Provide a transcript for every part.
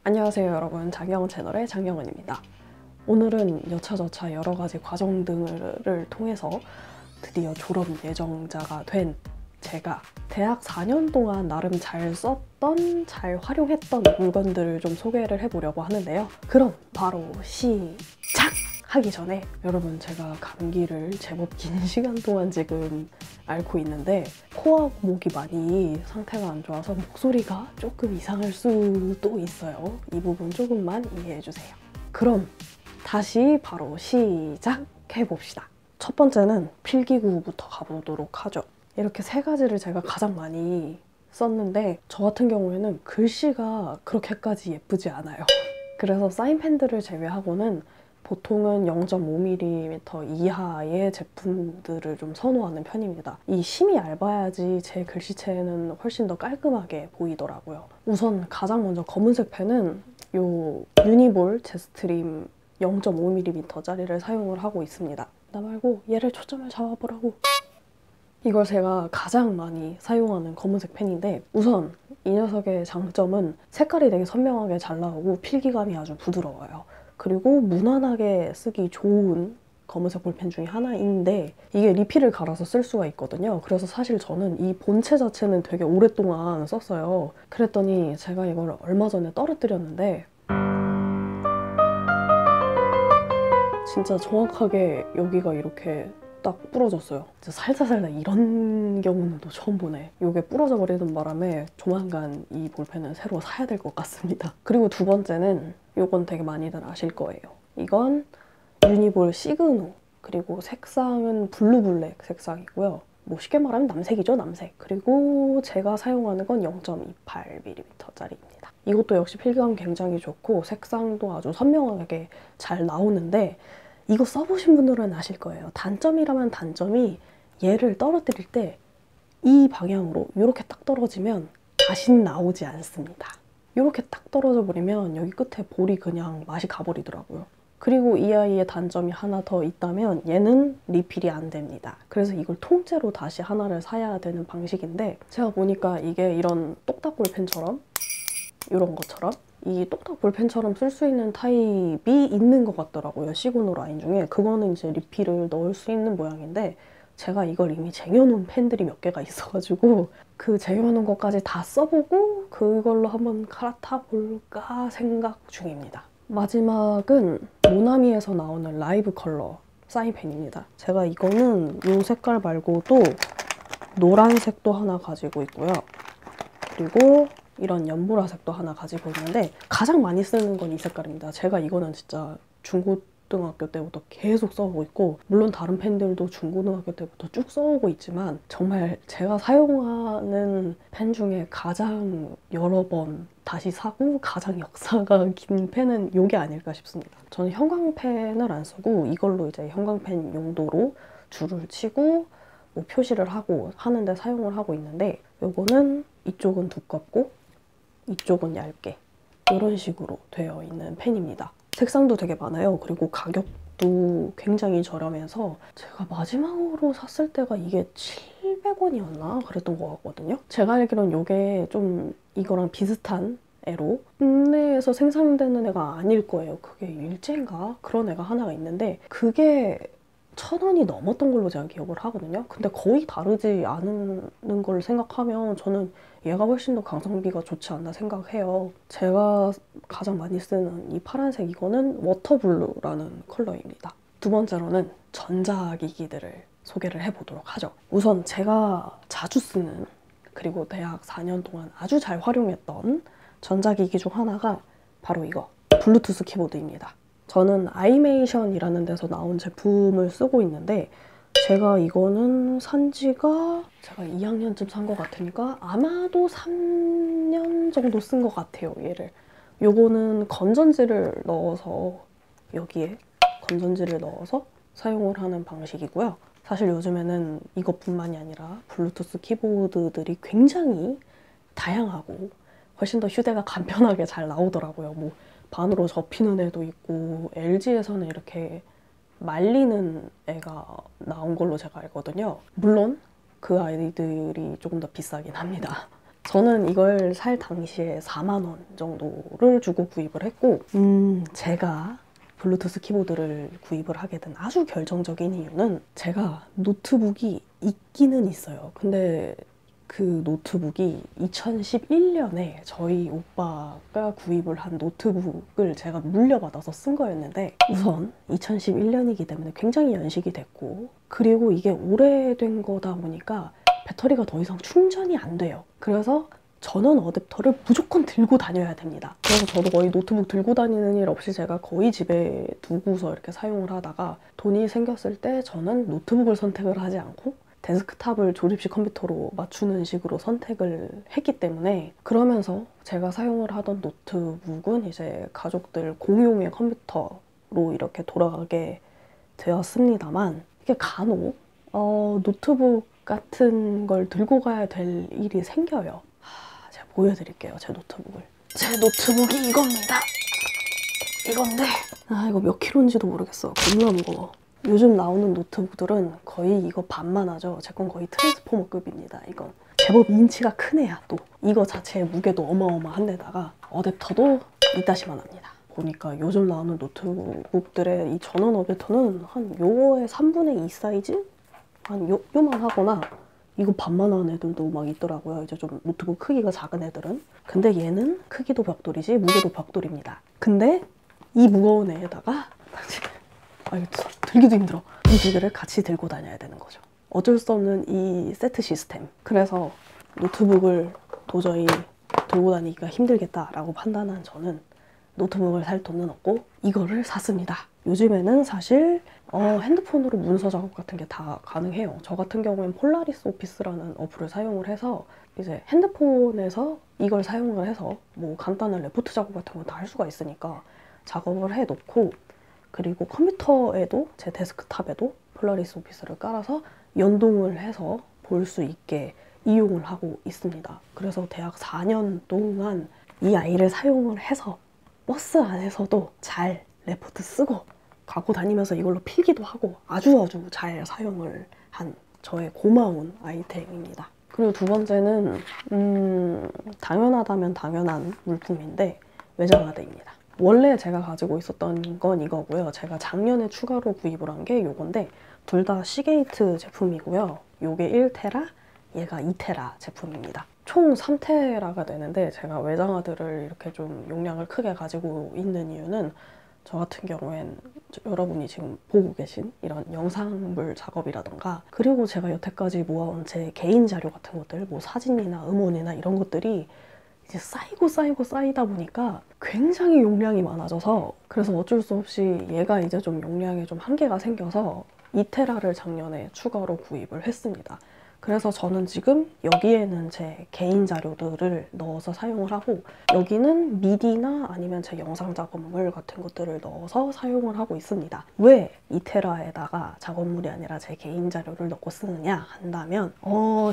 안녕하세요 여러분, 장영은 채널의 장영은입니다. 오늘은 여차저차 여러가지 과정 등을 통해서 드디어 졸업 예정자가 된 제가 대학 4년 동안 나름 잘 썼던, 잘 활용했던 물건들을 좀 소개를 해보려고 하는데요. 그럼 바로 시작! 하기 전에 여러분, 제가 감기를 제법 긴 시간 동안 지금 앓고 있는데 코하고 목이 많이 상태가 안 좋아서 목소리가 조금 이상할 수도 있어요. 이 부분 조금만 이해해주세요. 그럼 다시 바로 시작해봅시다. 첫 번째는 필기구부터 가보도록 하죠. 이렇게 세 가지를 제가 가장 많이 썼는데 저 같은 경우에는 글씨가 그렇게까지 예쁘지 않아요. 그래서 사인펜들을 제외하고는 보통은 0.5mm 이하의 제품들을 좀 선호하는 편입니다. 이 심이 얇아야지 제 글씨체는 훨씬 더 깔끔하게 보이더라고요. 우선 가장 먼저 검은색 펜은 요 유니볼 제스트림 0.5mm짜리를 사용을 하고 있습니다. 나 말고 얘를 초점을 잡아보라고. 이걸 제가 가장 많이 사용하는 검은색 펜인데, 우선 이 녀석의 장점은 색깔이 되게 선명하게 잘 나오고 필기감이 아주 부드러워요. 그리고 무난하게 쓰기 좋은 검은색 볼펜 중에 하나인데 이게 리필을 갈아서 쓸 수가 있거든요. 그래서 사실 저는 이 본체 자체는 되게 오랫동안 썼어요. 그랬더니 제가 이걸 얼마 전에 떨어뜨렸는데 진짜 정확하게 여기가 이렇게 딱 부러졌어요. 진짜 살다살다 이런 경우는 또 처음 보네. 이게 부러져 버리는 바람에 조만간 이 볼펜은 새로 사야 될 것 같습니다. 그리고 두 번째는 이건 되게 많이들 아실 거예요. 이건 유니볼 시그노, 그리고 색상은 블루블랙 색상이고요. 뭐 쉽게 말하면 남색이죠, 남색. 그리고 제가 사용하는 건 0.28mm짜리입니다. 이것도 역시 필기감 굉장히 좋고 색상도 아주 선명하게 잘 나오는데 이거 써보신 분들은 아실 거예요. 단점이라면 단점이 얘를 떨어뜨릴 때 이 방향으로 이렇게 딱 떨어지면 다시는 나오지 않습니다. 이렇게 딱 떨어져 버리면 여기 끝에 볼이 그냥 맛이 가버리더라고요. 그리고 이 아이의 단점이 하나 더 있다면 얘는 리필이 안 됩니다. 그래서 이걸 통째로 다시 하나를 사야 되는 방식인데 제가 보니까 이게 이런 똑딱 볼펜처럼 이런 것처럼 이 똑딱 볼펜처럼 쓸 수 있는 타입이 있는 것 같더라고요. 시그노 라인 중에. 그거는 이제 리필을 넣을 수 있는 모양인데 제가 이걸 이미 쟁여놓은 펜들이 몇 개가 있어가지고 그 쟁여놓은 것까지 다 써보고 그걸로 한번 갈아타 볼까 생각 중입니다. 마지막은 모나미에서 나오는 라이브 컬러 사인펜입니다. 제가 이거는 이 색깔 말고도 노란색도 하나 가지고 있고요. 그리고 이런 연보라색도 하나 가지고 있는데 가장 많이 쓰는 건 이 색깔입니다. 제가 이거는 진짜 중고등학교 때부터 계속 써오고 있고, 물론 다른 펜들도 중고등학교 때부터 쭉 써오고 있지만 정말 제가 사용하는 펜 중에 가장 여러 번 다시 사고 가장 역사가 긴 펜은 이게 아닐까 싶습니다. 저는 형광펜을 안 쓰고 이걸로 이제 형광펜 용도로 줄을 치고 뭐 표시를 하고 하는데 사용을 하고 있는데, 요거는 이쪽은 두껍고 이쪽은 얇게 이런 식으로 되어 있는 펜입니다. 색상도 되게 많아요. 그리고 가격도 굉장히 저렴해서 제가 마지막으로 샀을 때가 이게 700원이었나? 그랬던 것 같거든요. 제가 알기로는 이게 좀 이거랑 비슷한 애로 국내에서 생산되는 애가 아닐 거예요. 그게 일제인가? 그런 애가 하나가 있는데 그게 1,000원이 넘었던 걸로 제가 기억을 하거든요. 근데 거의 다르지 않은 걸 생각하면 저는 얘가 훨씬 더 가성비가 좋지 않나 생각해요. 제가 가장 많이 쓰는 이 파란색 이거는 워터블루라는 컬러입니다. 두 번째로는 전자기기들을 소개를 해보도록 하죠. 우선 제가 자주 쓰는, 그리고 대학 4년 동안 아주 잘 활용했던 전자기기 중 하나가 바로 이거 블루투스 키보드입니다. 저는 아이메이션이라는 데서 나온 제품을 쓰고 있는데 제가 이거는 산 지가 제가 2학년쯤 산 것 같으니까 아마도 3년 정도 쓴 것 같아요, 얘를. 요거는 건전지를 넣어서 여기에 건전지를 넣어서 사용을 하는 방식이고요. 사실 요즘에는 이것뿐만이 아니라 블루투스 키보드들이 굉장히 다양하고 훨씬 더 휴대가 간편하게 잘 나오더라고요. 뭐 반으로 접히는 애도 있고 LG에서는 이렇게 말리는 애가 나온 걸로 제가 알거든요. 물론 그 아이들이 조금 더 비싸긴 합니다. 저는 이걸 살 당시에 4만 원 정도를 주고 구입을 했고, 제가 블루투스 키보드를 구입을 하게 된 아주 결정적인 이유는 제가 노트북이 있기는 있어요. 근데 그 노트북이 2011년에 저희 오빠가 구입을 한 노트북을 제가 물려받아서 쓴 거였는데, 우선 2011년이기 때문에 굉장히 연식이 됐고, 그리고 이게 오래된 거다 보니까 배터리가 더 이상 충전이 안 돼요. 그래서 전원 어댑터를 무조건 들고 다녀야 됩니다. 그래서 저도 거의 노트북 들고 다니는 일 없이 제가 거의 집에 두고서 이렇게 사용을 하다가, 돈이 생겼을 때 저는 노트북을 선택을 하지 않고 데스크탑을 조립식 컴퓨터로 맞추는 식으로 선택을 했기 때문에, 그러면서 제가 사용을 하던 노트북은 이제 가족들 공용의 컴퓨터로 이렇게 돌아가게 되었습니다만, 이게 간혹 노트북 같은 걸 들고 가야 될 일이 생겨요. 제가 보여드릴게요, 제 노트북을. 제 노트북이 이겁니다. 이건데, 이거 몇 킬로인지도 모르겠어. 겁나 무거워. 요즘 나오는 노트북들은 거의 이거 반만 하죠. 제 건 거의 트랜스포머급입니다. 이건 제법 인치가 큰 애야. 또 이거 자체의 무게도 어마어마한 데다가 어댑터도 이따시만 합니다. 보니까 요즘 나오는 노트북들의 이 전원 어댑터는 한 요거의 3분의 2 사이즈? 한 요만 하거나 이거 반만 하는 애들도 막 있더라고요. 이제 좀 노트북 크기가 작은 애들은. 근데 얘는 크기도 벽돌이지 무게도 벽돌입니다. 근데 이 무거운 애에다가 이거 들기도 힘들어. 이 두 개를 같이 들고 다녀야 되는 거죠. 어쩔 수 없는 이 세트 시스템. 그래서 노트북을 도저히 들고 다니기가 힘들겠다라고 판단한 저는 노트북을 살 돈은 없고 이거를 샀습니다. 요즘에는 사실 핸드폰으로 문서 작업 같은 게 다 가능해요. 저 같은 경우엔 폴라리스 오피스라는 어플을 사용을 해서 이제 핸드폰에서 이걸 사용을 해서 뭐 간단한 레포트 작업 같은 거 다 할 수가 있으니까 작업을 해놓고, 그리고 컴퓨터에도 제 데스크탑에도 폴라리스 오피스를 깔아서 연동을 해서 볼 수 있게 이용을 하고 있습니다. 그래서 대학 4년 동안 이 아이를 사용을 해서 버스 안에서도 잘 레포트 쓰고 갖고 다니면서 이걸로 필기도 하고 아주 잘 사용을 한 저의 고마운 아이템입니다. 그리고 두 번째는 당연하다면 당연한 물품인데 외장하드입니다. 원래 제가 가지고 있었던 건 이거고요. 제가 작년에 추가로 구입을 한 게 요건데, 둘 다 시게이트 제품이고요. 요게 1테라, 얘가 2테라 제품입니다. 총 3테라가 되는데, 제가 외장하드를 이렇게 좀 용량을 크게 가지고 있는 이유는 저 같은 경우엔 여러분이 지금 보고 계신 이런 영상물 작업이라던가, 그리고 제가 여태까지 모아온 제 개인 자료 같은 것들, 뭐 사진이나 음원이나 이런 것들이 이제 쌓이다 보니까 굉장히 용량이 많아져서, 그래서 어쩔 수 없이 얘가 이제 좀 용량에 좀 한계가 생겨서 2테라를 작년에 추가로 구입을 했습니다. 그래서 저는 지금 여기에는 제 개인 자료들을 넣어서 사용을 하고, 여기는 미디나 아니면 제 영상 작업물 같은 것들을 넣어서 사용을 하고 있습니다. 왜 2테라에다가 작업물이 아니라 제 개인 자료를 넣고 쓰느냐 한다면,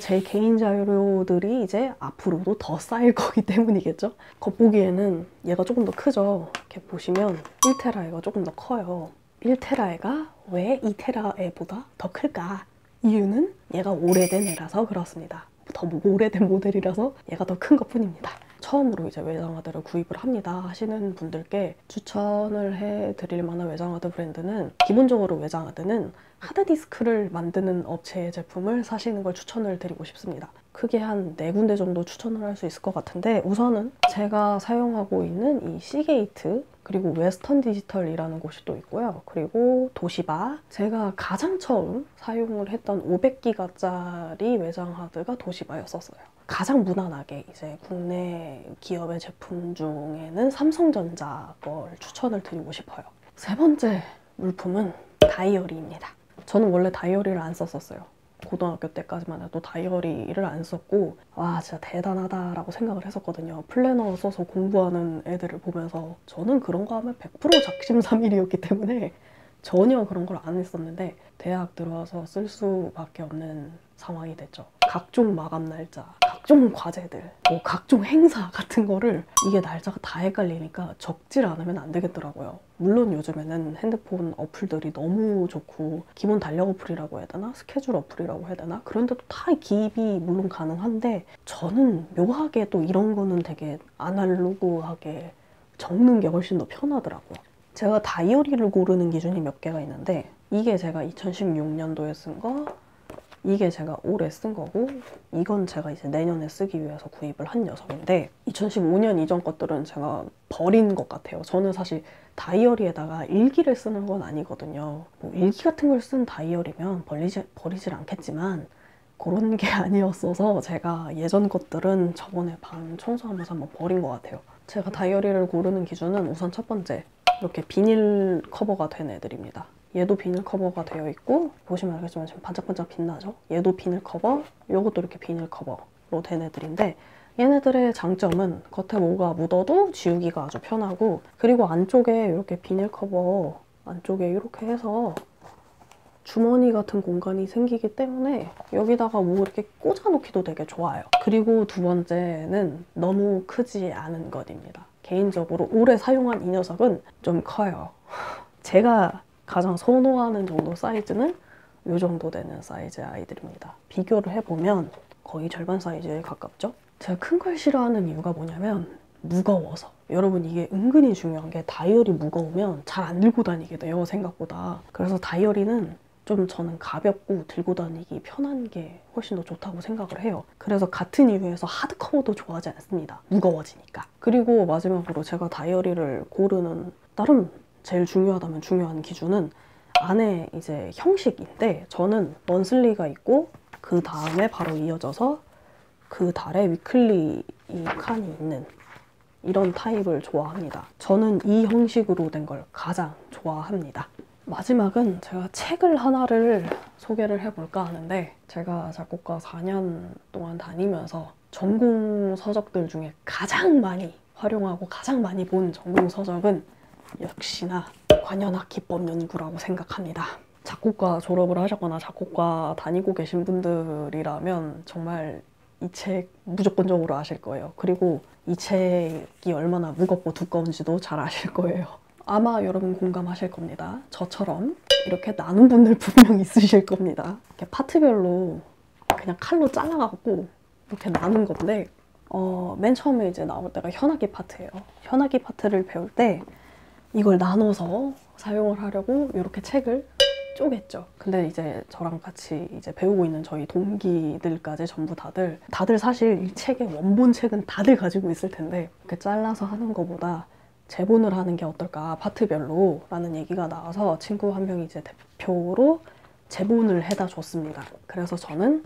제 개인 자료들이 이제 앞으로도 더 쌓일 거기 때문이겠죠? 겉보기에는 얘가 조금 더 크죠? 이렇게 보시면 1테라에가 조금 더 커요. 1테라에가 왜 2테라에보다 더 클까? 이유는 얘가 오래된 애라서 그렇습니다. 더 오래된 모델이라서 얘가 더 큰 것 뿐입니다. 처음으로 이제 외장하드를 구입을 합니다 하시는 분들께 추천을 해드릴 만한 외장하드 브랜드는, 기본적으로 외장하드는 하드디스크를 만드는 업체의 제품을 사시는 걸 추천을 드리고 싶습니다. 크게 한 4군데 정도 추천을 할 수 있을 것 같은데, 우선은 제가 사용하고 있는 이 시게이트, 그리고 웨스턴 디지털이라는 곳이 또 있고요. 그리고 도시바, 제가 가장 처음 사용을 했던 500기가짜리 외장하드가 도시바였었어요. 가장 무난하게 이제 국내 기업의 제품 중에는 삼성전자 걸 추천을 드리고 싶어요. 세 번째 물품은 다이어리입니다. 저는 원래 다이어리를 안 썼었어요. 고등학교 때까지만 해도 다이어리를 안 썼고, 와 진짜 대단하다라고 생각을 했었거든요. 플래너 써서 공부하는 애들을 보면서 저는 그런 거 하면 100% 작심삼일이었기 때문에 전혀 그런 걸 안 했었는데, 대학 들어와서 쓸 수밖에 없는 상황이 됐죠. 각종 마감 날짜, 각종 과제들, 뭐 각종 행사 같은 거를 이게 날짜가 다 헷갈리니까 적질 않으면 안 되겠더라고요. 물론 요즘에는 핸드폰 어플들이 너무 좋고 기본 달력 어플이라고 해야 되나? 스케줄 어플이라고 해야 되나? 그런데도 다 기입이 물론 가능한데 저는 묘하게 또 이런 거는 되게 아날로그하게 적는 게 훨씬 더 편하더라고요. 제가 다이어리를 고르는 기준이 몇 개가 있는데 이게 제가 2016년도에 쓴 거, 이게 제가 올해 쓴 거고, 이건 제가 이제 내년에 쓰기 위해서 구입을 한 녀석인데 2015년 이전 것들은 제가 버린 것 같아요. 저는 사실 다이어리에다가 일기를 쓰는 건 아니거든요. 뭐 일기 같은 걸 쓴 다이어리면 버리질 않겠지만 그런 게 아니었어서 제가 예전 것들은 저번에 방 청소하면서 한번 버린 것 같아요. 제가 다이어리를 고르는 기준은 우선 첫 번째, 이렇게 비닐 커버가 된 애들입니다. 얘도 비닐 커버가 되어 있고 보시면 알겠지만 지금 반짝반짝 빛나죠? 얘도 비닐 커버, 요것도 이렇게 비닐 커버로 된 애들인데 얘네들의 장점은 겉에 뭐가 묻어도 지우기가 아주 편하고, 그리고 안쪽에 이렇게 비닐 커버 안쪽에 이렇게 해서 주머니 같은 공간이 생기기 때문에 여기다가 뭐 이렇게 꽂아 놓기도 되게 좋아요. 그리고 두 번째는 너무 크지 않은 것입니다. 개인적으로 오래 사용한 이 녀석은 좀 커요. 제가 가장 선호하는 정도 사이즈는 이 정도 되는 사이즈의 아이들입니다. 비교를 해보면 거의 절반 사이즈에 가깝죠? 제가 큰 걸 싫어하는 이유가 뭐냐면 무거워서. 여러분 이게 은근히 중요한 게 다이어리 무거우면 잘 안 들고 다니게 돼요, 생각보다. 그래서 다이어리는 좀 저는 가볍고 들고 다니기 편한 게 훨씬 더 좋다고 생각을 해요. 그래서 같은 이유에서 하드커버도 좋아하지 않습니다. 무거워지니까. 그리고 마지막으로 제가 다이어리를 고르는 나름 제일 중요하다면 중요한 기준은 안에 이제 형식인데, 저는 먼슬리가 있고 그 다음에 바로 이어져서 그 달에 위클리 이 칸이 있는 이런 타입을 좋아합니다. 저는 이 형식으로 된 걸 가장 좋아합니다. 마지막은 제가 책을 하나를 소개를 해볼까 하는데, 제가 작곡과 4년 동안 다니면서 전공 서적들 중에 가장 많이 활용하고 가장 많이 본 전공 서적은 역시나 관현악 기법 연구라고 생각합니다. 작곡가 졸업을 하셨거나 작곡가 다니고 계신 분들이라면 정말 이 책 무조건적으로 아실 거예요. 그리고 이 책이 얼마나 무겁고 두꺼운지도 잘 아실 거예요. 아마 여러분 공감하실 겁니다. 저처럼 이렇게 나눈 분들 분명 있으실 겁니다. 이렇게 파트별로 그냥 칼로 잘라갖고 이렇게 나눈 건데, 맨 처음에 이제 나올 때가 현악기 파트예요. 현악기 파트를 배울 때 이걸 나눠서 사용을 하려고 이렇게 책을 쪼갰죠. 근데 이제 저랑 같이 이제 배우고 있는 저희 동기들까지 전부 다들 사실 이 책의 원본 책은 다들 가지고 있을 텐데 이렇게 잘라서 하는 것보다 재본을 하는 게 어떨까, 파트별로 라는 얘기가 나와서 친구 한 명이 이제 대표로 재본을 해다 줬습니다. 그래서 저는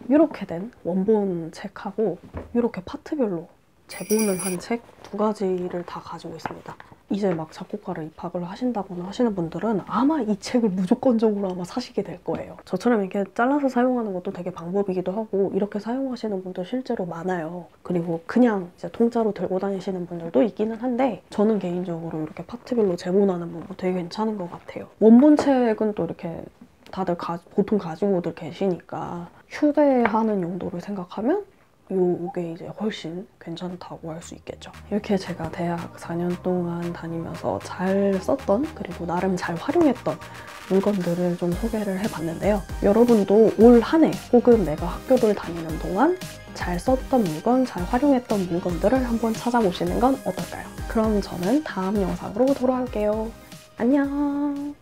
이렇게 된 원본 책하고 이렇게 파트별로 재본을 한 책 두 가지를 다 가지고 있습니다. 이제 막 작곡가를 입학을 하신다거나 하시는 분들은 아마 이 책을 무조건적으로 아마 사시게 될 거예요. 저처럼 이렇게 잘라서 사용하는 것도 되게 방법이기도 하고 이렇게 사용하시는 분들 실제로 많아요. 그리고 그냥 이제 통짜로 들고 다니시는 분들도 있기는 한데 저는 개인적으로 이렇게 파트별로 재본하는 방법 되게 괜찮은 것 같아요. 원본 책은 또 이렇게 다들 보통 가지고들 계시니까 휴대하는 용도를 생각하면 요게 이제 훨씬 괜찮다고 할 수 있겠죠. 이렇게 제가 대학 4년 동안 다니면서 잘 썼던, 그리고 나름 잘 활용했던 물건들을 좀 소개를 해봤는데요. 여러분도 올 한 해 혹은 내가 학교를 다니는 동안 잘 썼던 물건, 잘 활용했던 물건들을 한번 찾아보시는 건 어떨까요? 그럼 저는 다음 영상으로 돌아올게요. 안녕!